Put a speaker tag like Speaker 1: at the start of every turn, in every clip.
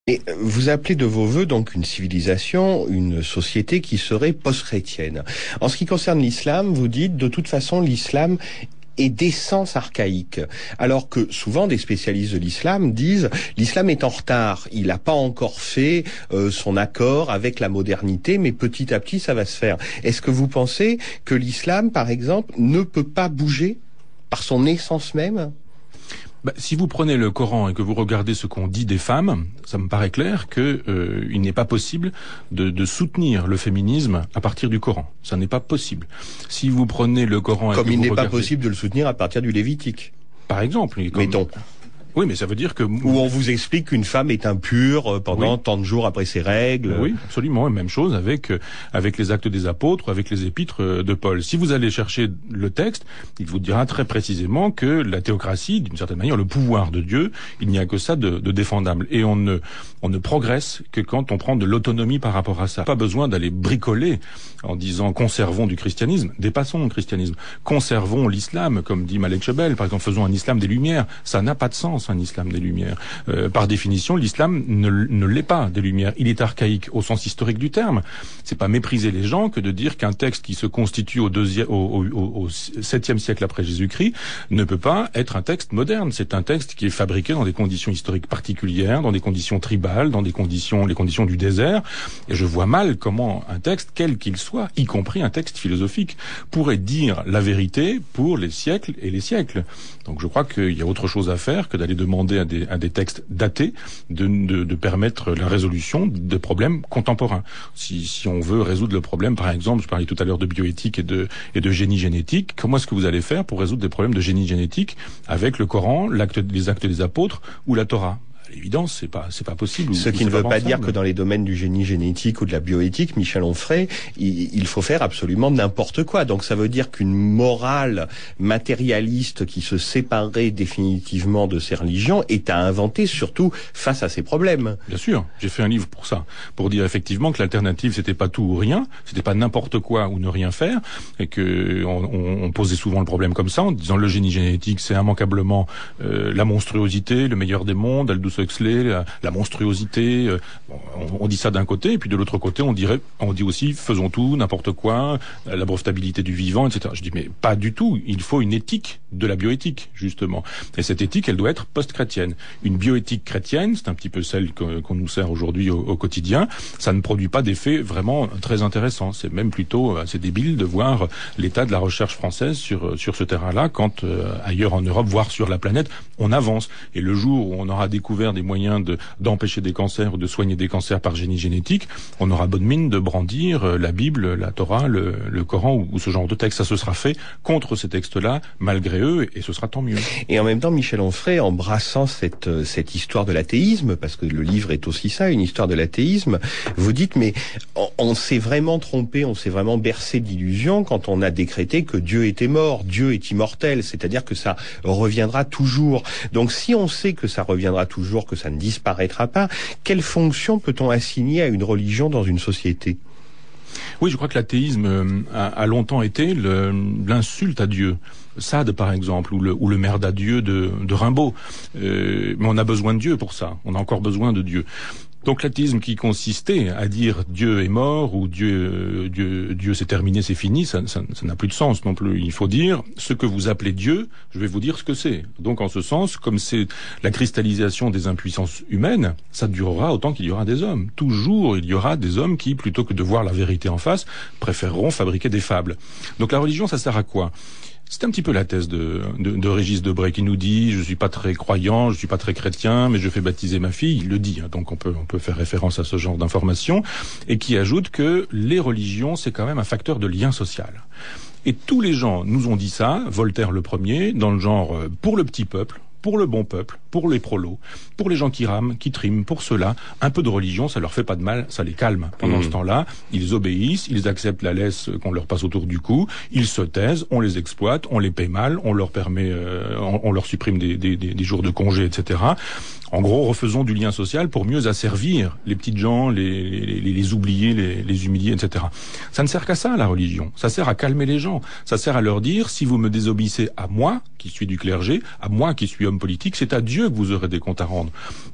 Speaker 1: Et vous appelez de vos vœux donc une civilisation, une société qui serait post-chrétienne. En ce qui concerne l'islam, vous dites de toute façon l'islam est d'essence archaïque. Alors que souvent des spécialistes de l'islam disent l'islam est en retard, il n'a pas encore fait son accord avec la modernité, mais petit à petit ça va se faire. Est-ce que vous pensez que l'islam, par exemple, ne peut pas bouger par son essence même ?
Speaker 2: Si vous prenez le Coran et que vous regardez ce qu'on dit des femmes, ça me paraît clair que il n'est pas possible de soutenir le féminisme à partir du Coran. Ça n'est pas possible. Si vous prenez le Coran
Speaker 1: comme il n'est pas possible de le soutenir à partir du Lévitique,
Speaker 2: par exemple,
Speaker 1: mettons.
Speaker 2: Oui, mais ça veut dire que...
Speaker 1: Où on vous explique qu'une femme est impure pendant tant de jours après ses règles.
Speaker 2: Oui, absolument. Et même chose avec les actes des apôtres, avec les épîtres de Paul. Si vous allez chercher le texte, il vous dira très précisément que la théocratie, d'une certaine manière, le pouvoir de Dieu, il n'y a que ça de défendable. Et on ne progresse que quand on prend de l'autonomie par rapport à ça. Pas besoin d'aller bricoler en disant conservons du christianisme, dépassons le christianisme. Conservons l'islam, comme dit Malek Chebel, par exemple, faisons un islam des Lumières. Ça n'a pas de sens. Un islam des Lumières. Par définition, l'islam ne l'est pas des Lumières. Il est archaïque au sens historique du terme. C'est pas mépriser les gens que de dire qu'un texte qui se constitue au 7e siècle après Jésus-Christ ne peut pas être un texte moderne. C'est un texte qui est fabriqué dans des conditions historiques particulières, dans des conditions tribales, dans les conditions du désert. Et je vois mal comment un texte, quel qu'il soit, y compris un texte philosophique, pourrait dire la vérité pour les siècles et les siècles. Donc je crois qu'il y a autre chose à faire que d'aller demander à des textes datés de permettre la résolution de problèmes contemporains. Si on veut résoudre le problème, par exemple, je parlais tout à l'heure de bioéthique et de génie génétique, comment est-ce que vous allez faire pour résoudre des problèmes de génie génétique avec le Coran, les actes des apôtres ou la Torah ? À l'évidence, c'est pas possible.
Speaker 1: Ce qui ne veut pas dire que dans les domaines du génie génétique ou de la bioéthique, Michel Onfray, il faut faire absolument n'importe quoi. Donc ça veut dire qu'une morale matérialiste qui se séparerait définitivement de ces religions est à inventer, surtout face à ces problèmes.
Speaker 2: Bien sûr, j'ai fait un livre pour ça, pour dire effectivement que l'alternative c'était pas tout ou rien, c'était pas n'importe quoi ou ne rien faire, et que on posait souvent le problème comme ça, en disant le génie génétique c'est immanquablement la monstruosité, le meilleur des mondes, Aldous Huxley, la monstruosité, on dit ça d'un côté, et puis de l'autre côté, on dit aussi faisons tout, n'importe quoi, la brevetabilité du vivant, etc. Je dis mais pas du tout, il faut une éthique de la bioéthique, justement. Et cette éthique, elle doit être post-chrétienne. Une bioéthique chrétienne, c'est un petit peu celle qu'on nous sert aujourd'hui au quotidien, ça ne produit pas d'effets vraiment très intéressants. C'est même plutôt assez débile de voir l'état de la recherche française sur ce terrain-là, quand ailleurs en Europe, voire sur la planète, on avance. Et le jour où on aura découvert des moyens d'empêcher des cancers ou de soigner des cancers par génie génétique, on aura bonne mine de brandir la Bible, la Torah, le Coran ou ce genre de texte. Ça se sera fait contre ces textes-là, malgré eux, et ce sera tant mieux.
Speaker 1: Et en même temps, Michel Onfray, embrassant cette histoire de l'athéisme, parce que le livre est aussi ça, une histoire de l'athéisme, vous dites, mais on s'est vraiment trompé, on s'est vraiment bercé d'illusions quand on a décrété que Dieu était mort, Dieu est immortel, c'est-à-dire que ça reviendra toujours. Donc si on sait que ça reviendra toujours, que ça ne disparaîtra pas, quelle fonction peut-on assigner à une religion dans une société ?
Speaker 2: Oui, je crois que l'athéisme a longtemps été l'insulte à Dieu. Sade, par exemple, ou le merde à Dieu de Rimbaud. Mais on a besoin de Dieu pour ça. On a encore besoin de Dieu. Donc l'athéisme qui consistait à dire Dieu est mort ou Dieu c'est terminé, c'est fini, ça n'a plus de sens non plus. Il faut dire ce que vous appelez Dieu, je vais vous dire ce que c'est. Donc en ce sens, comme c'est la cristallisation des impuissances humaines, ça durera autant qu'il y aura des hommes. Toujours il y aura des hommes qui, plutôt que de voir la vérité en face, préféreront fabriquer des fables. Donc la religion, ça sert à quoi ? C'est un petit peu la thèse de Régis Debray qui nous dit je suis pas très croyant, je suis pas très chrétien, mais je fais baptiser ma fille. Il le dit, hein, donc on peut faire référence à ce genre d'informations, et qui ajoute que les religions c'est quand même un facteur de lien social. Et tous les gens nous ont dit ça, Voltaire le premier, dans le genre pour le petit peuple, pour le bon peuple, pour les prolos, pour les gens qui rament, qui triment, pour ceux-là, un peu de religion, ça leur fait pas de mal, ça les calme. Pendant ce temps-là, ils obéissent, ils acceptent la laisse qu'on leur passe autour du cou, ils se taisent, on les exploite, on les paye mal, on leur permet, on leur supprime des jours de congé, etc. En gros, refaisons du lien social pour mieux asservir les petites gens, les oubliés, les humiliés, etc. Ça ne sert qu'à ça, la religion. Ça sert à calmer les gens. Ça sert à leur dire, si vous me désobéissez à moi, qui suis du clergé, à moi qui suis homme politique, c'est à Dieu que vous aurez des comptes à rendre.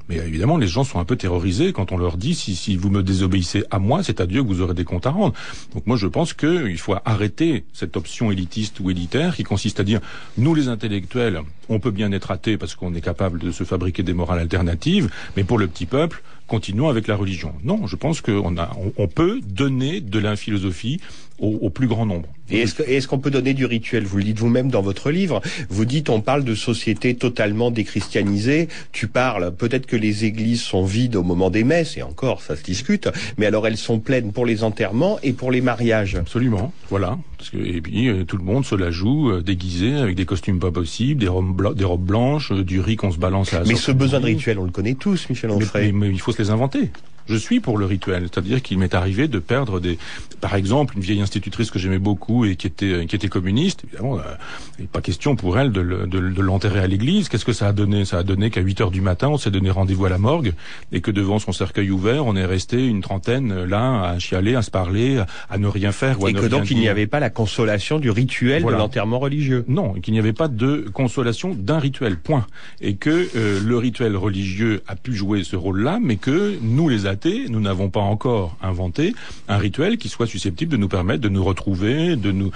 Speaker 2: Mais évidemment, les gens sont un peu terrorisés quand on leur dit, si vous me désobéissez à moi, c'est à Dieu que vous aurez des comptes à rendre. Donc moi, je pense qu'il faut arrêter cette option élitiste ou élitaire qui consiste à dire, nous les intellectuels, on peut bien être athées parce qu'on est capable de se fabriquer des morales alternatives, mais pour le petit peuple, continuons avec la religion. Non, je pense qu'on peut donner de la philosophie au plus grand nombre.
Speaker 1: Et est-ce qu'on peut donner du rituel? Vous le dites vous-même dans votre livre. Vous dites, on parle de société totalement déchristianisée. Tu parles, peut-être que les églises sont vides au moment des messes, et encore, ça se discute, mais alors elles sont pleines pour les enterrements et pour les mariages.
Speaker 2: Absolument, voilà. Et puis, tout le monde se la joue déguisé, avec des costumes pas possibles, des robes blanches, du riz qu'on se balance à la sortie.
Speaker 1: Mais ce besoin de rituel, on le connaît tous, Michel Onfray.
Speaker 2: Mais il faut se les inventer. Je suis pour le rituel, c'est-à-dire qu'il m'est arrivé de perdre par exemple, une vieille institutrice que j'aimais beaucoup et qui était communiste. Évidemment, il n'est pas question pour elle de l'enterrer à l'église. Qu'est-ce que ça a donné? Ça a donné qu'à 8 heures du matin, on s'est donné rendez-vous à la morgue et que devant son cercueil ouvert, on est resté une trentaine là à chialer, à se parler, à ne rien faire ou à ne rien dire.
Speaker 1: Et que donc il n'y avait pas la consolation du rituel de l'enterrement religieux.
Speaker 2: Non, qu'il n'y avait pas de consolation d'un rituel, point. Et que le rituel religieux a pu jouer ce rôle-là, mais que nous les athées, nous n'avons pas encore inventé un rituel qui soit susceptible de nous permettre de nous retrouver, de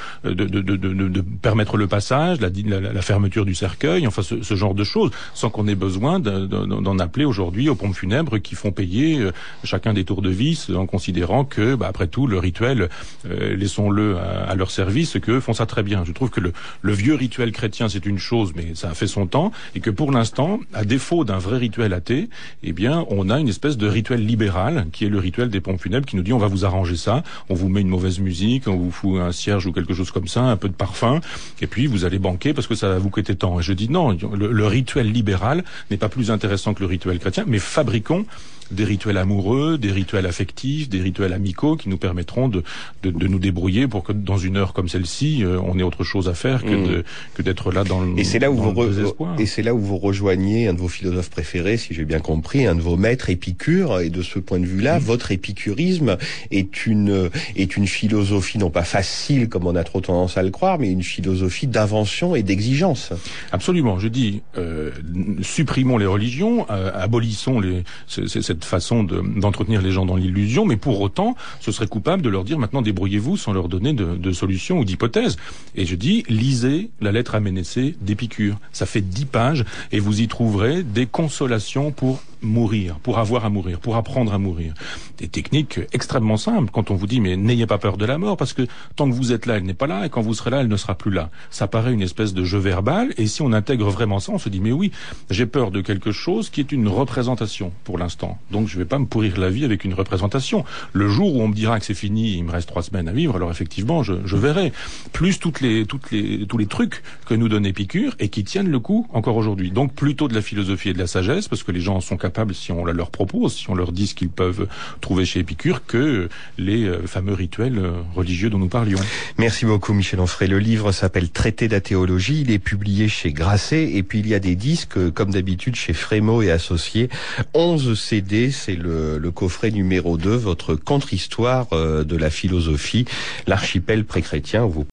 Speaker 2: permettre le passage, la fermeture du cercueil, enfin ce genre de choses, sans qu'on ait besoin d'en appeler aujourd'hui aux pompes funèbres qui font payer chacun des tours de vis en considérant que, après tout, le rituel, laissons-le à leur service, qu'eux font ça très bien. Je trouve que le vieux rituel chrétien, c'est une chose, mais ça a fait son temps, et que pour l'instant, à défaut d'un vrai rituel athée, eh bien, on a une espèce de rituel libéral, qui est le rituel des pompes funèbres, qui nous dit on va vous arranger ça, on vous met une mauvaise musique, on vous fout un cierge ou quelque chose comme ça, un peu de parfum, et puis vous allez banquer parce que ça va vous coûter tant. Et je dis non, le rituel libéral n'est pas plus intéressant que le rituel chrétien, mais fabriquons des rituels amoureux, des rituels affectifs, des rituels amicaux qui nous permettront de nous débrouiller pour que dans une heure comme celle-ci, on ait autre chose à faire que d'être là dans le désespoir.
Speaker 1: Et c'est là où vous rejoignez un de vos philosophes préférés, si j'ai bien compris, un de vos maîtres, Épicure, et de ce point de vue-là, votre épicurisme est une philosophie non pas facile comme on a trop tendance à le croire, mais une philosophie d'invention et d'exigence.
Speaker 2: Absolument, je dis supprimons les religions, abolissons cette façon d'entretenir les gens dans l'illusion, mais pour autant, ce serait coupable de leur dire maintenant débrouillez-vous sans leur donner de solutions ou d'hypothèses. Et je dis, lisez la lettre à Ménécée d'Épicure. Ça fait 10 pages et vous y trouverez des consolations pour mourir, pour avoir à mourir, pour apprendre à mourir. Des techniques extrêmement simples quand on vous dit mais n'ayez pas peur de la mort parce que tant que vous êtes là, elle n'est pas là et quand vous serez là, elle ne sera plus là. Ça paraît une espèce de jeu verbal et si on intègre vraiment ça, on se dit mais oui, j'ai peur de quelque chose qui est une représentation pour l'instant. Donc je vais pas me pourrir la vie avec une représentation. Le jour où on me dira que c'est fini, il me reste 3 semaines à vivre, alors effectivement je verrai. Plus tous les trucs que nous donne Épicure et qui tiennent le coup encore aujourd'hui. Donc plutôt de la philosophie et de la sagesse parce que les gens sont capables, si on la leur propose, si on leur dit ce qu'ils peuvent trouver chez Épicure, que les fameux rituels religieux dont nous parlions.
Speaker 1: Merci beaucoup Michel Onfray. Le livre s'appelle Traité d'athéologie, il est publié chez Grasset et puis il y a des disques comme d'habitude chez Frémaux et Associés. 11 CD, c'est le coffret numéro 2, votre contre-histoire de la philosophie, l'archipel pré-chrétien où vous